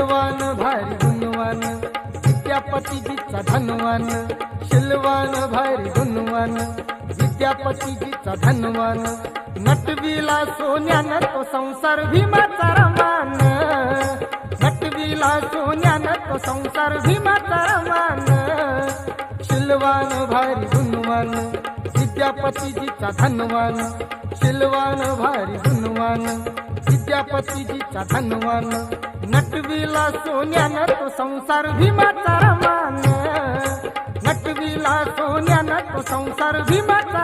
शिलवान भारी गुणवान विद्यापतीजीचा धनवान शिलवान भारी गुणवान विद्यापतीजीचा धनवान नटविला सोन्यानं तो संसार भीमाचा रमान नटविला सोन्यानं तो संसार भीमाचा रमान शिलवान भारी गुणवान विद्यापतीजीचा धनवान शिलवान भारी गुणवान विद्यापतीजीचा धनवान नटविला सोन्यानं तो संसार भीमाचा रमान नटविला सोन्यानं तो संसार भीमाचा